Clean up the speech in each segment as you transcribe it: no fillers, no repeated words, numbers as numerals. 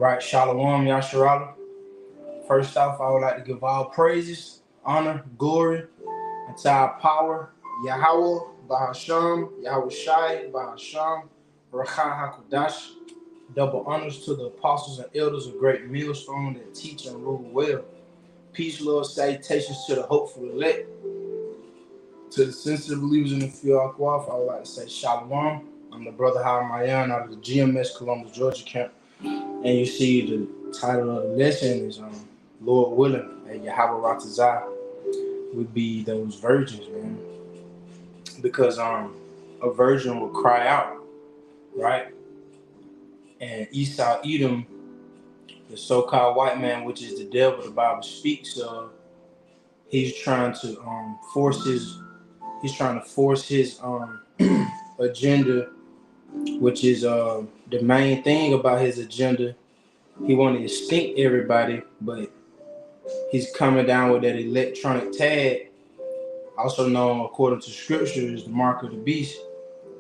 Right, Shalom, Yasharala. First off, I would like to give all praises, honor, glory, and to our power, Yahweh, Bahasham, Yahweh Shai, Bahasham, Rakha HaKodash. Double honors to the apostles and elders of great millstone that teach and rule well. Peace, Lord, salutations to the hopeful elect, to the sensitive believers in the fear Akwaf. I would like to say Shalom. I'm the brother Haramayan out of the GMS Columbus, Georgia camp. And you see the title of the lesson is Lord willing, and Yahweh Ratazah would be those virgins, man. Because a virgin will cry out, right? And Esau Edom, the so-called white man, which is the devil the Bible speaks of, he's trying to force his agenda, which is the main thing about his agenda. He wanted to extinct everybody, but he's coming down with that electronic tag, also known according to scripture as the mark of the beast,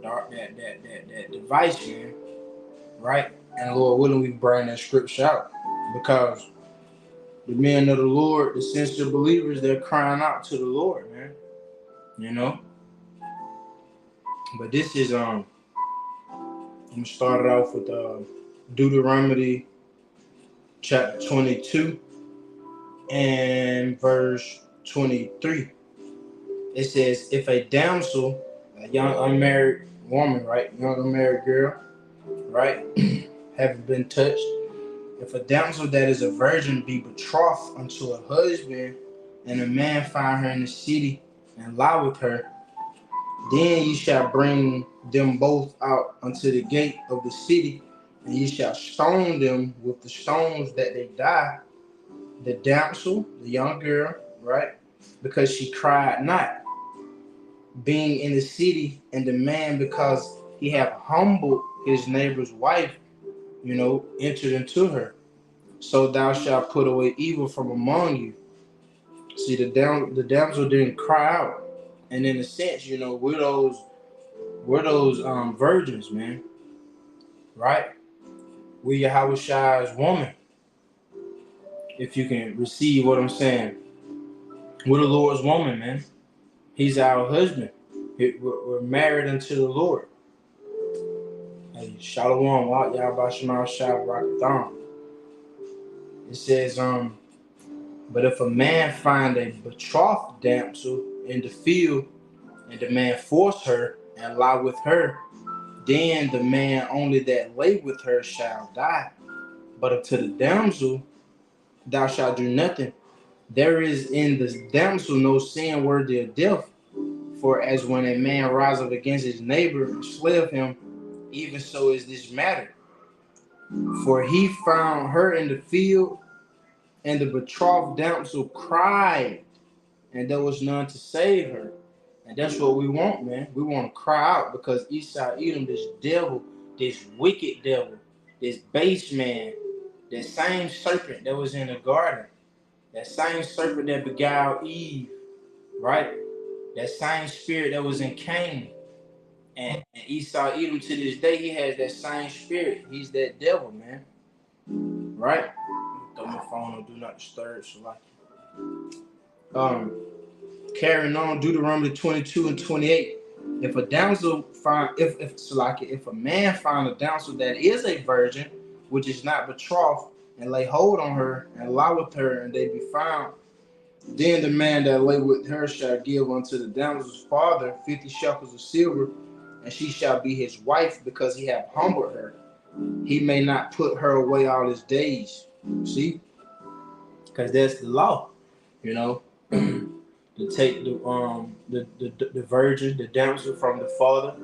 that device, man, right? And Lord willing, we bring that scripture out because the men of the Lord, the sincere believers, they're crying out to the Lord, man. You know. But this is I'm gonna start it off with Deuteronomy chapter 22 and verse 23. It says, if a damsel, a young unmarried woman, right, young unmarried girl, right, haven't been touched, if a damsel that is a virgin be betrothed unto a husband, and a man find her in the city and lie with her, then ye shall bring them both out unto the gate of the city, and ye shall stone them with the stones that they die, the damsel, the young girl, right, because she cried not, being in the city, and the man, because he have humbled his neighbor's wife, entered into her. So thou shalt put away evil from among you. See, the damsel didn't cry out, and in a sense, we're those virgins, man, right? We're Yahweh Shai's woman, if you can receive what I'm saying. We're the Lord's woman, man. He's our husband. We're married unto the Lord. Hey, Shalom, Yahweh Shemal Shai Rakatham. It says, but if a man find a betrothed damsel in the field, and the man force her and lie with her, then the man only that lay with her shall die. But unto the damsel thou shalt do nothing. There is in the damsel no sin worthy of death. For as when a man riseth against his neighbor and slayeth him, even so is this matter. For he found her in the field, and the betrothed damsel cried, and there was none to save her. And that's what we want, man. We want to cry out because Esau Edom, this devil, this wicked devil, this base man, that same serpent that was in the garden, that same serpent that beguiled Eve, right? That same spirit that was in Cain. And Esau Edom, to this day, he has that same spirit. He's that devil, man. Right? Throw my phone on do not disturb, so like carrying on, Deuteronomy 22 and 28. If a damsel find, if a man find a damsel that is a virgin, which is not betrothed, and lay hold on her and lie with her, and they be found, then the man that lay with her shall give unto the damsel's father 50 shekels of silver, and she shall be his wife, because he hath humbled her. He may not put her away all his days. See, because that's the law, to take the virgin, the damsel from the father.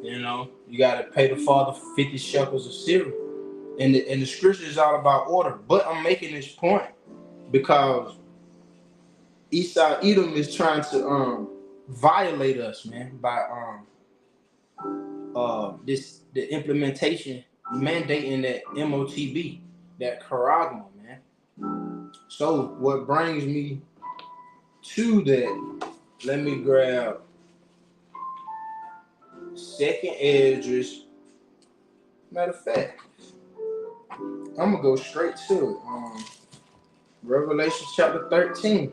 You got to pay the father 50 shekels of silver. And the scripture is all about order. But I'm making this point because Esau Edom is trying to violate us, man, by the implementation mandating that MOTB, that charagma, man. So what brings me to that, let me grab Second Esdras. Matter of fact, I'm gonna go straight to it. Revelation chapter 13.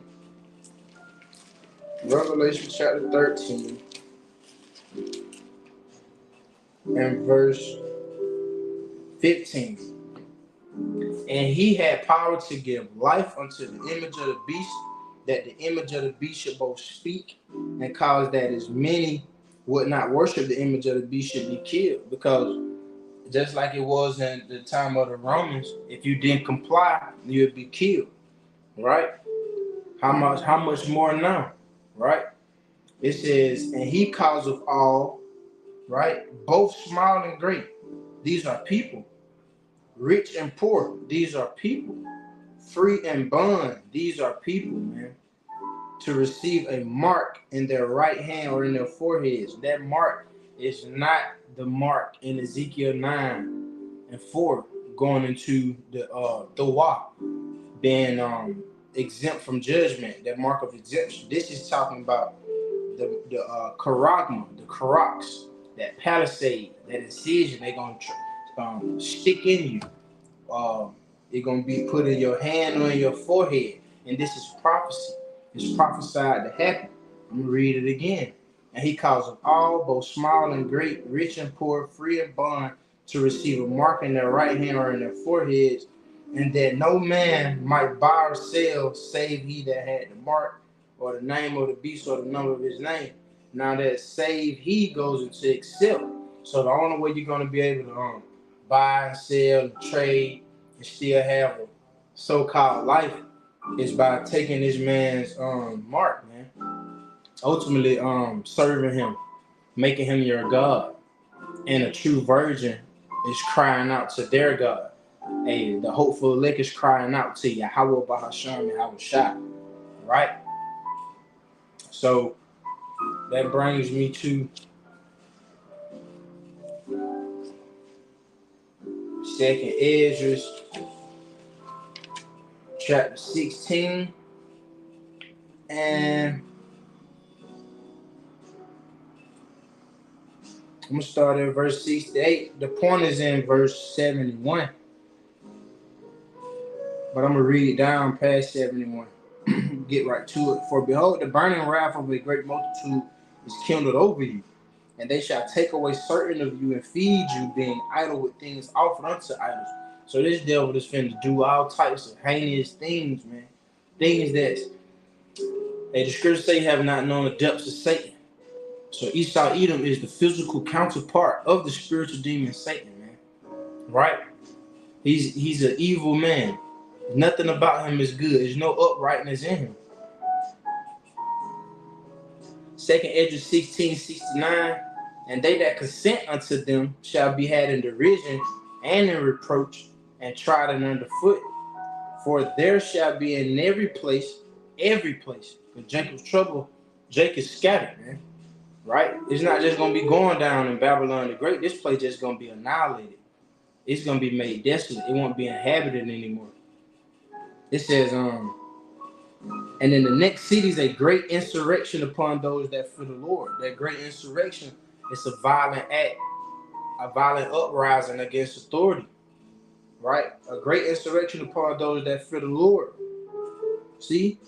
Revelation chapter 13 and verse 15. And he had power to give life unto the image of the beast, that the image of the beast should both speak and cause that as many would not worship the image of the beast should be killed. Because just like it was in the time of the Romans, if you didn't comply, you'd be killed. Right? How much more now? Right? It says, and he causeth all, right? Both small and great. These are people. Rich and poor. These are people. Free and bond. These are people, man. To receive a mark in their right hand or in their foreheads. That mark is not the mark in Ezekiel 9:4 going into the Dawah, being exempt from judgment. That mark of exemption. This is talking about the charagma, the karax, that palisade, that incision they're going to stick in you. It's going to be put in your hand or in your forehead. And this is prophecy. It's prophesied to happen. I'm going to read it again. And he causeth all, both small and great, rich and poor, free and bond, to receive a mark in their right hand or in their foreheads, and that no man might buy or sell save he that had the mark or the name of the beast or the number of his name. Now that save he goes into accept. So the only way you're going to be able to buy and sell and trade and still have a so-called life is by taking this man's mark, man. Ultimately serving him, making him your God. And a true virgin is crying out to their God. Hey, the hopeful elect is crying out to Yahweh Bahasham Yahweh Shah. Right? So that brings me to 2nd Esdras chapter 16, and I'm going to start at verse 68. The point is in verse 71, but I'm going to read down past 71. Get right to it. For behold, the burning wrath of a great multitude is kindled over you, and they shall take away certain of you and feed you, being idle with things offered unto idols. So this devil is finna do all types of heinous things, man. Things that the scriptures say have not known the depths of Satan. So Esau Edom is the physical counterpart of the spiritual demon Satan, man. Right? He's an evil man. Nothing about him is good. There's no uprightness in him. 2nd Esdras 16:69, and they that consent unto them shall be had in derision and in reproach and trodden underfoot. For there shall be in every place. Because Jacob's trouble, Jacob's scattered, man. Right? It's not just going to be going down in Babylon the Great. This place just going to be annihilated. It's going to be made desolate. It won't be inhabited anymore. It says, and in the next city is a great insurrection upon those that fear the Lord. That great insurrection is a violent act, a violent uprising against authority. Right? A great insurrection upon those that fear the Lord. See?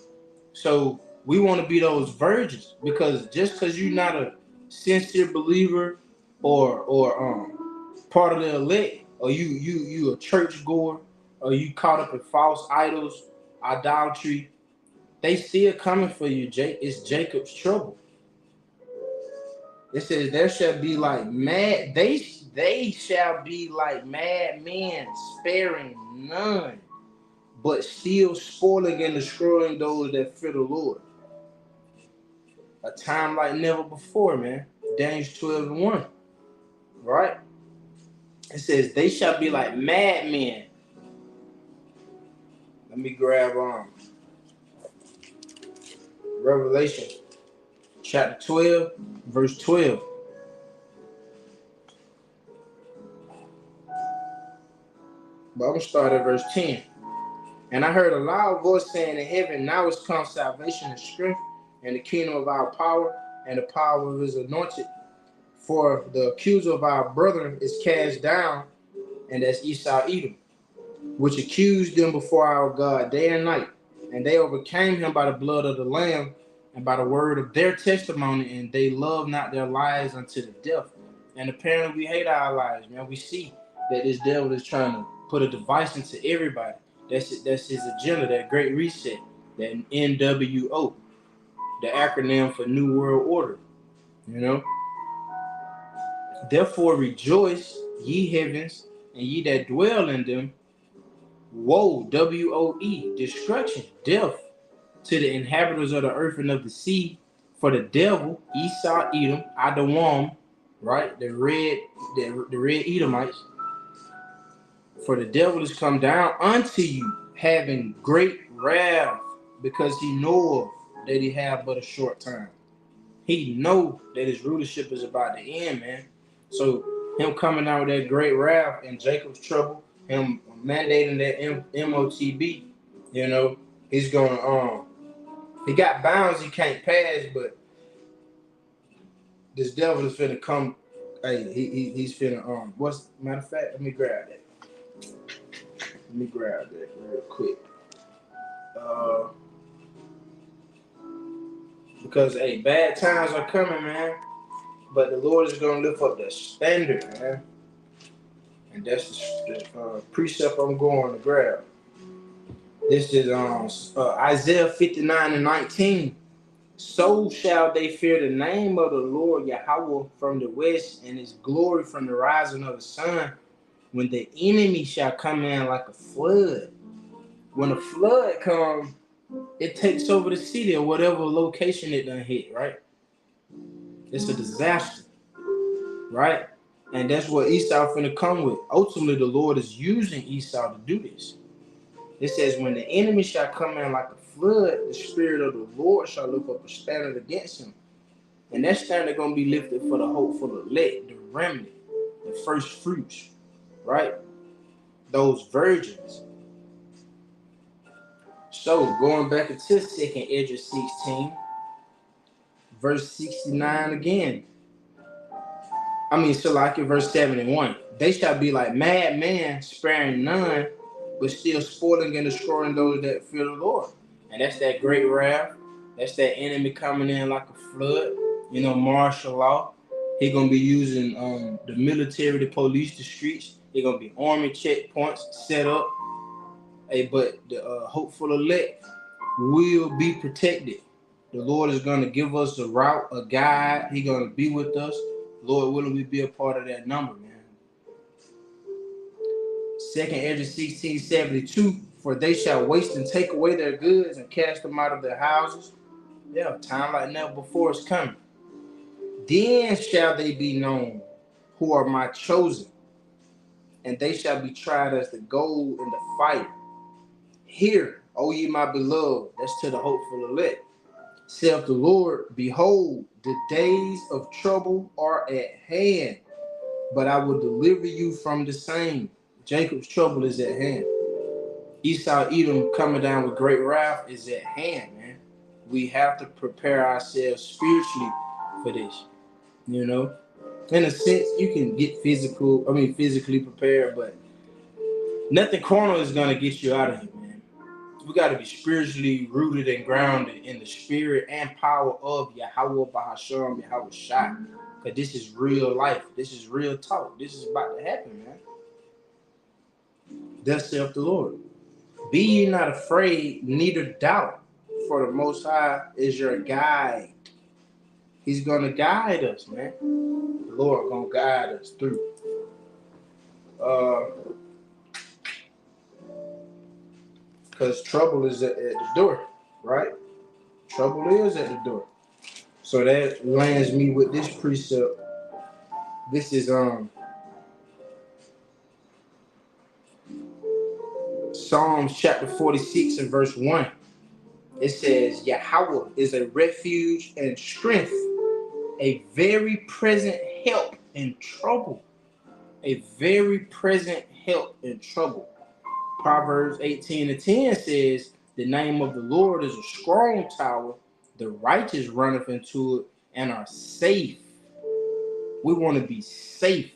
So we want to be those virgins, because just because you're not a sincere believer or part of the elect, or you a church goer, or you caught up in false idols, idolatry, they still coming for you, Jake. It's Jacob's trouble. It says there shall be like mad, they shall be like mad men, sparing none, but still spoiling and destroying those that fear the Lord. A time like never before, man. Daniel 12:1. Right? It says they shall be like madmen. Let me grab Revelation chapter 12, verse 12. But I'm gonna start at verse 10. And I heard a loud voice saying in heaven, now is come salvation and strength, and the kingdom of our power, and the power of his anointed. For the accuser of our brethren is cast down, and that's Esau Edom. which accused them before our God day and night. And they overcame him by the blood of the Lamb and by the word of their testimony, and they loved not their lives unto the death. And apparently we hate our lives, man. We see that this devil is trying to put a device into everybody. That's his agenda, that great reset, that NWO, the acronym for New World Order. You know? Therefore rejoice, ye heavens, and ye that dwell in them. Woe, W-O-E, destruction, death, to the inhabitants of the earth and of the sea. For the devil, Esau, Edom, Adawam, right? The red Edomites. For the devil is come down unto you, having great wrath, because he knoweth that he have but a short time. He know that his rulership is about to end, man. So him coming out with that great wrath and Jacob's trouble, him mandating that MOTB, you know, he's gonna he got bounds he can't pass, but this devil is finna come. Hey, he's finna what's matter of fact, let me grab that real quick. Because hey, bad times are coming, man. But the Lord is gonna lift up the standard, man. And that's the precept I'm going to grab. This is Isaiah 59:19. So shall they fear the name of the Lord Yahweh from the west, and his glory from the rising of the sun, when the enemy shall come in like a flood. When a flood comes, it takes over the city or whatever location it done hit, right? It's a disaster, right? And that's what Esau finna come with. Ultimately, the Lord is using Esau to do this. It says, when the enemy shall come in like a flood, the Spirit of the Lord shall lift up a standard against him. And that standard going to be lifted for the hopeful elect, the remnant, the first fruits, right? Those virgins. So, going back into 2nd Esdras 16, verse 69 again. Verse 71. They shall be like madmen, sparing none, but still spoiling and destroying those that fear the Lord. And that's that great wrath. That's that enemy coming in like a flood. You know, martial law. He's going to be using the military to police the streets. There's going to be army checkpoints set up. But the hopeful elect will be protected. The Lord is going to give us a route, a guide. He's going to be with us. Lord willing, we be a part of that number, man. 2nd Esdras 16:72. For they shall waste and take away their goods and cast them out of their houses. Yeah, time like never before is coming. Then shall they be known who are my chosen, and they shall be tried as the gold in the fire. Hear, O ye my beloved, that's to the hopeful elect. Saith the Lord, behold, the days of trouble are at hand, but I will deliver you from the same. Jacob's trouble is at hand. Esau, Edom coming down with great wrath is at hand, man. We have to prepare ourselves spiritually for this, you know. In a sense, you can get physically prepared, but nothing carnal is going to get you out of here, man. We got to be spiritually rooted and grounded in the spirit and power of Yahweh Bahasham, Yahweh Shai. Because this is real life. This is real talk. This is about to happen, man. Thus saith the Lord. Be ye not afraid, neither doubt, for the Most High is your guide. He's going to guide us, man. The Lord going to guide us through. Because trouble is at the door, right? Trouble is at the door. So that lands me with this precept. This is Psalms chapter 46 and verse 1. It says, Yahweh is a refuge and strength, a very present help in trouble. A very present help in trouble. Proverbs 18:10 says, the name of the Lord is a strong tower. The righteous runneth into it and are safe. We want to be safe.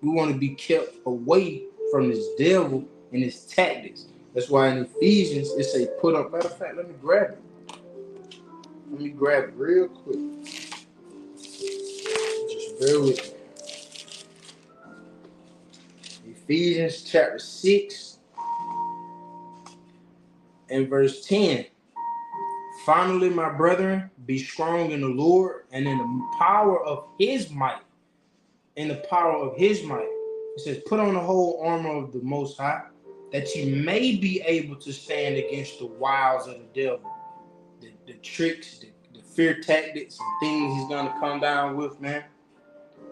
We want to be kept away from this devil and his tactics. That's why in Ephesians it say put on. Matter of fact, let me grab it. Let me grab it real quick. Just bear with me. Ephesians chapter 6 and verse 10. Finally, my brethren, be strong in the Lord and in the power of his might. In the power of his might. It says, put on the whole armor of the Most High, that you may be able to stand against the wiles of the devil. The tricks, the fear tactics, and things he's going to come down with, man.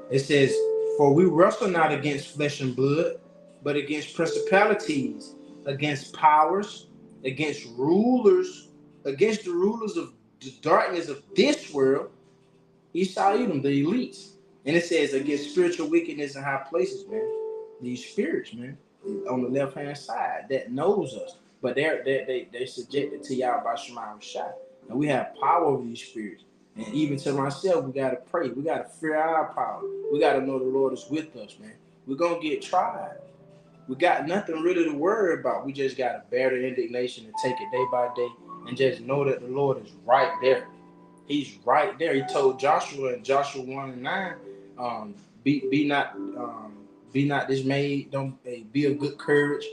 It says, for we wrestle not against flesh and blood, but against principalities, against powers, against rulers, against the rulers of the darkness of this world. Esau-Edom, the elites. And it says against spiritual wickedness in high places, man. These spirits, man, on the left-hand side that knows us. But they're subjected to Yahweh Shema Shai. And we have power over these spirits. And even to myself, we got to pray. We got to fear our power. We got to know the Lord is with us, man. We're going to get tried. We got nothing really to worry about. We just got to bear the indignation and take it day by day and just know that the Lord is right there. He's right there. He told Joshua in Joshua 1:9, be not dismayed. Don't be of good courage.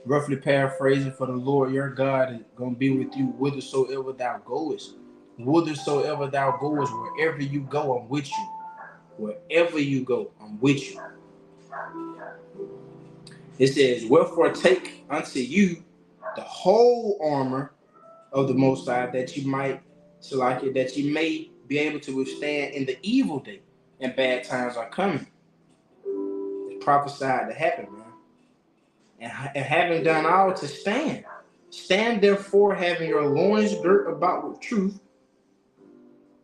Roughly paraphrasing, for the Lord your God is gonna be with you whithersoever thou goest. Whithersoever thou goest, wherever you go, I'm with you. Wherever you go, I'm with you. It says, wherefore take unto you the whole armor of the Most High, that you may be able to withstand in the evil day, and bad times are coming. It's prophesied to happen, man. And having done all to stand. Stand therefore, having your loins girt about with truth.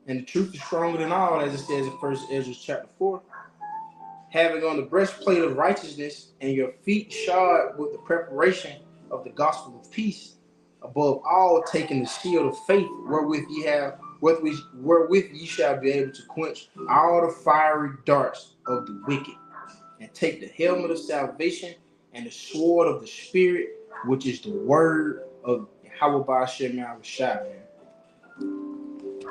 And the truth is stronger than all, as it says in 1 Ezra chapter 4. Having on the breastplate of righteousness, and your feet shod with the preparation of the gospel of peace. Above all, taking the shield of faith, wherewith ye shall be able to quench all the fiery darts of the wicked. And take the helmet of salvation and the sword of the Spirit, which is the word of Yahweh Shem Shai, man.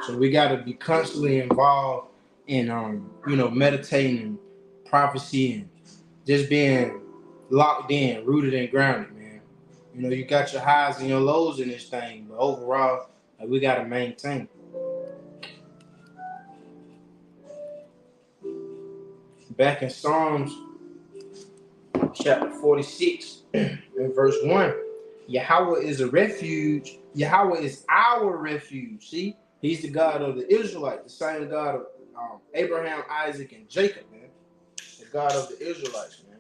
So we got to be constantly involved in, meditating and prophecy and just being locked in, rooted and grounded, man. You got your highs and your lows in this thing, but overall, we got to maintain. Back in Psalms chapter 46 and verse 1, Yahweh is a refuge. Yahweh is our refuge. See, he's the God of the Israelites, the same God of Abraham, Isaac, and Jacob, man. The God of the Israelites, man.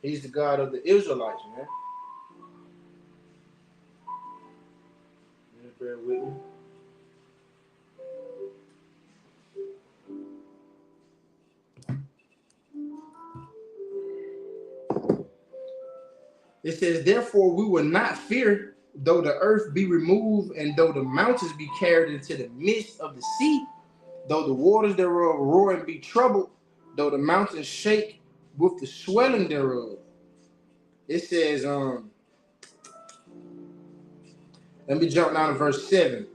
He's the God of the Israelites, man. Just bear with me. It says, therefore we will not fear, though the earth be removed, and though the mountains be carried into the midst of the sea, though the waters thereof roar and be troubled, though the mountains shake with the swelling thereof. It says, let me jump down to verse 7.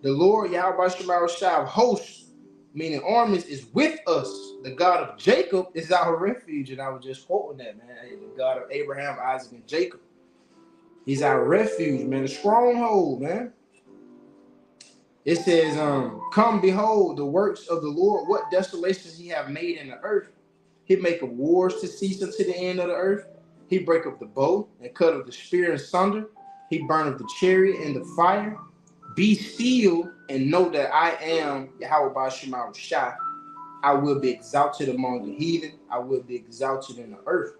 The Lord Yahweh Shai of hosts, meaning armies, is with us. The God of Jacob is our refuge. And I was just quoting that, man. The God of Abraham, Isaac, and Jacob. He's our refuge, man. A stronghold, man. It says, come behold the works of the Lord, what desolations he have made in the earth. He maketh wars to cease unto the end of the earth. He breaketh the bow and cutteth the spear in sunder. He burneth the chariot in the fire. Be still and know that I am Yahweh Shema Shai. I will be exalted among the heathen. I will be exalted in the earth.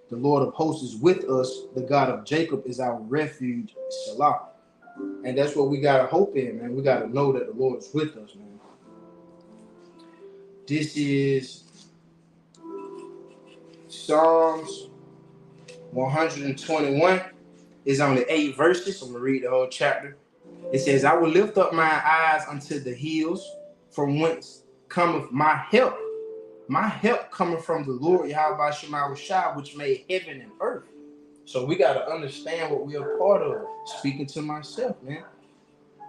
The Lord of hosts is with us. The God of Jacob is our refuge. Salah. And that's what we got to hope in, man. We got to know that the Lord is with us, man. This is Psalms 121. It's only 8 verses. I'm going to read the whole chapter. It says, I will lift up my eyes unto the hills, from whence cometh my help. My help coming from the Lord Yahweh Shema Rashah, which made heaven and earth. So we got to understand what we are part of. Speaking to myself, man.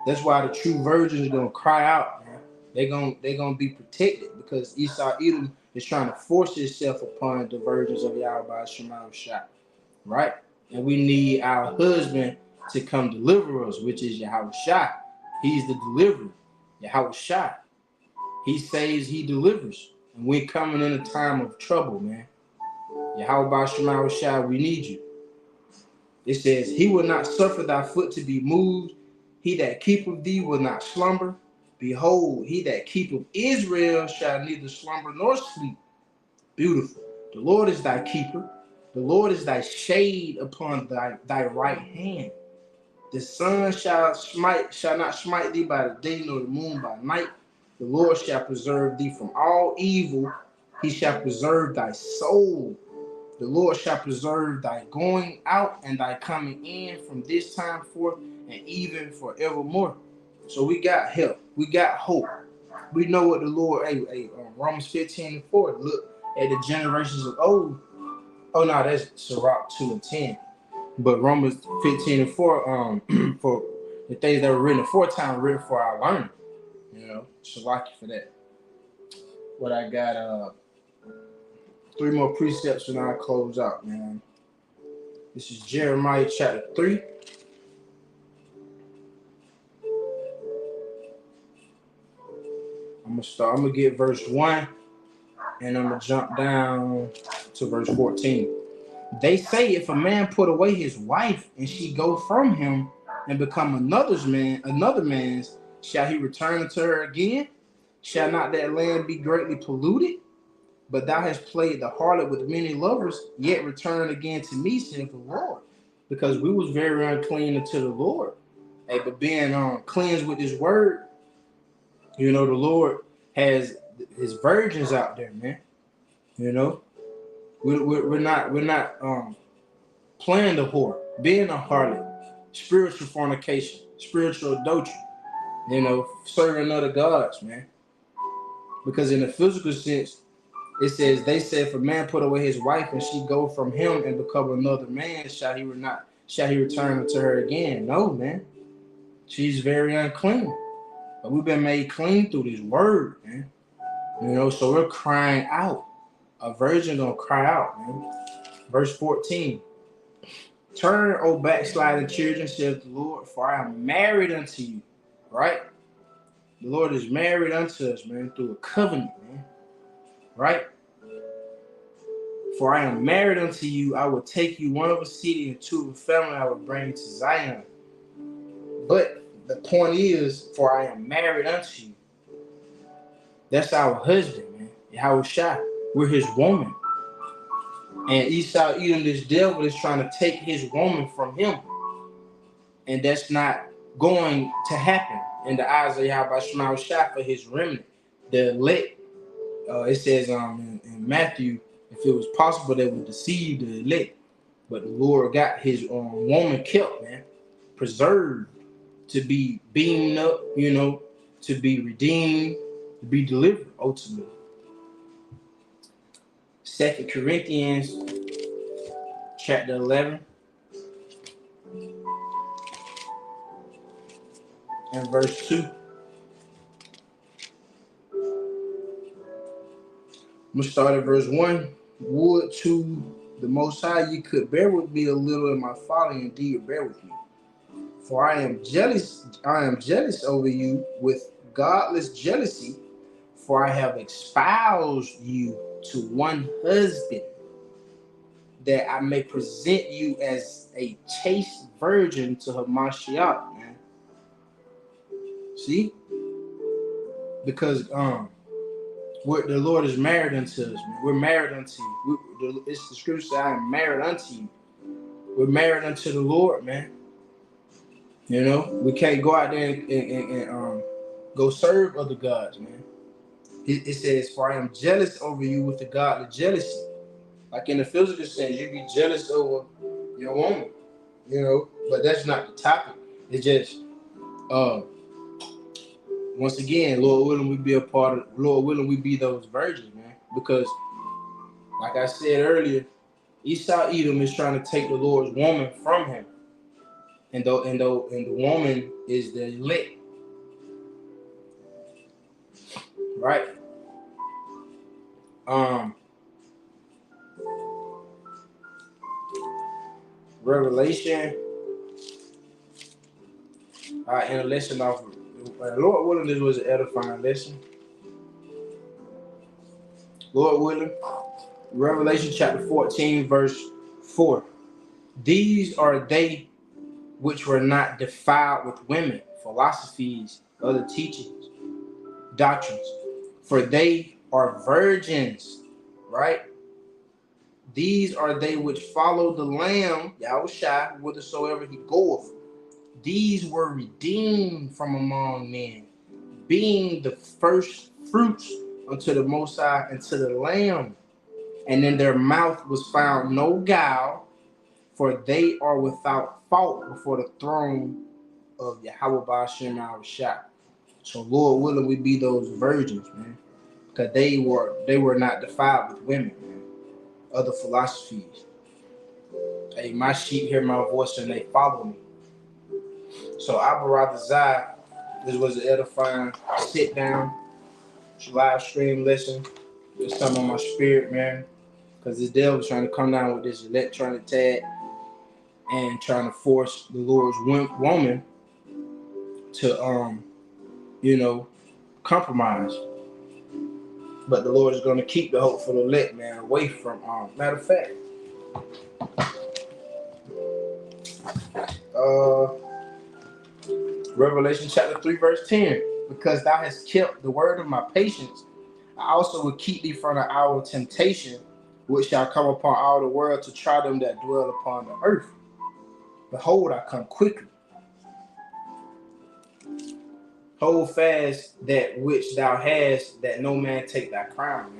That's why the true virgins are gonna cry out, man. They're gonna be protected because Esau Edom is trying to force itself upon the virgins of Yahweh Shema Rashah, right? And we need our husband to come deliver us, which is Yahweh Shah. He's the deliverer. Yahweh Shah. He saves, he delivers. And we're coming in a time of trouble, man. Yahweh Shema Rashah, we need you. It says, he will not suffer thy foot to be moved. He that keepeth thee will not slumber. Behold, he that keepeth Israel shall neither slumber nor sleep. Beautiful. The Lord is thy keeper. The Lord is thy shade upon thy right hand. The sun shall not smite thee by the day, nor the moon by night. The Lord shall preserve thee from all evil. He shall preserve thy soul. The Lord shall preserve thy going out and thy coming in from this time forth and even forevermore. So we got help. We got hope. We know what the Lord, Romans 15:4. Look at the generations of old. Oh no, that's Sirach 2:10. But Romans 15:4, for the things that were written aforetime, written for our learning. You know, Shalaki for that. What I got, 3 more precepts and I'll close out, man. This is Jeremiah chapter 3. I'm gonna get verse 1 and I'm gonna jump down to verse 14. They say if a man put away his wife and she go from him and become another man's, shall he return unto her again? Shall not that land be greatly polluted? But thou hast played the harlot with many lovers, yet return again to me, saith the Lord. Because we was very unclean unto the Lord. Hey, but being cleansed with his word, you know, the Lord has his virgins out there, man. You know, we're not playing the whore, being a harlot, spiritual fornication, spiritual adultery, you know, serving other gods, man. Because in the physical sense, it says, they said, if a man put away his wife and she go from him and become another man, shall he return unto her again? No, man. She's very unclean. But we've been made clean through this word, man. You know, so we're crying out. A virgin gonna cry out, man. Verse 14. Turn, O backsliding children, saith the Lord, for I am married unto you. Right? The Lord is married unto us, man, through a covenant, man. Right? For I am married unto you, I will take you one of a city and two of a family, I will bring to Zion. But the point is, for I am married unto you. That's our husband, man. Yahweh Shai. We're his woman. And Esau Edom, this devil, is trying to take his woman from him. And that's not going to happen in the eyes of Yahweh Shema Shai for his remnant. The elect, it says in Matthew, if it was possible, they would deceive the elect. But the Lord got his woman kept, man, preserved to be beamed up, you know, to be redeemed, to be delivered ultimately. 2 Corinthians chapter 11 and verse 2. I'm going to start at verse 1. Would to the Most High you could bear with me a little in my folly, indeed bear with me. For I am jealous over you with godless jealousy, for I have espoused you to one husband, that I may present you as a chaste virgin to Hamashiach, man. See? Because the Lord is married unto us, man. We're married unto you. It's the scripture says, I am married unto you. We're married unto the Lord, man. You know, we can't go out there and go serve other gods, man. It says, for I am jealous over you with the godly jealousy. Like in the physical sense, you be jealous over your woman, you know, but that's not the topic. It's just once again, Lord willing, we be a part of. Lord willing, we be those virgins, man. Because, like I said earlier, Esau Edom is trying to take the Lord's woman from him, and the woman is the elect, right? Revelation. And a lesson off. Lord willing, this was an edifying lesson. Lord willing, Revelation chapter 14, verse 4. These are they which were not defiled with women, philosophies, other teachings, doctrines, for they are virgins, right? These are they which follow the Lamb, Yahushua, whithersoever he goeth. These were redeemed from among men, being the first fruits unto the Most High and to the Lamb. And in their mouth was found no guile, for they are without fault before the throne of Yahweh Ba'ashem Yahushua. So Lord willing, we be those virgins, man, because they were not defiled with women, man. Other philosophies. Hey, my sheep hear my voice and they follow me. So Abarat Zai, this was an edifying sit down live stream lesson. It's something on my spirit, man, because the devil was trying to come down with this electronic tag and trying to force the Lord's woman to compromise. But the Lord is going to keep the hopeful elect, man, away from matter of fact. Revelation chapter 3, verse 10. Because thou hast kept the word of my patience, I also will keep thee from the hour of temptation, which shall come upon all the world to try them that dwell upon the earth. Behold, I come quickly. Hold fast that which thou hast, that no man take thy crown,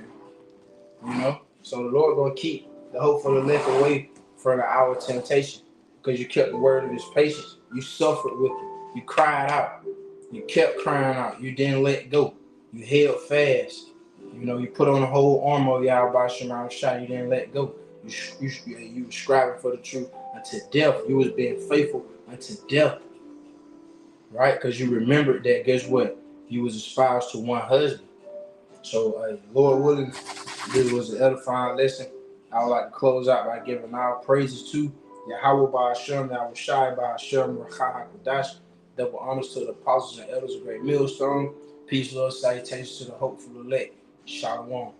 man. So the Lord gonna keep the hopeful elect away from the hour of temptation, because you kept the word of his patience. You suffered with it. You cried out. You kept crying out. You didn't let go. You held fast. You put on the whole armor of Yahweh Shema Shai. You didn't let go. You were striving for the truth unto death. You was being faithful unto death. Right? Because you remembered that, guess what? You was espoused to one husband. So, Lord willing, this was an edifying lesson. I would like to close out by giving our praises to Yahweh Ba'ashem, Yahushai Ba'ashem, Racha HaKodash. Double honors to the apostles and elders of Great Millstone. Peace, love, salutations to the hopeful elect. Shalom.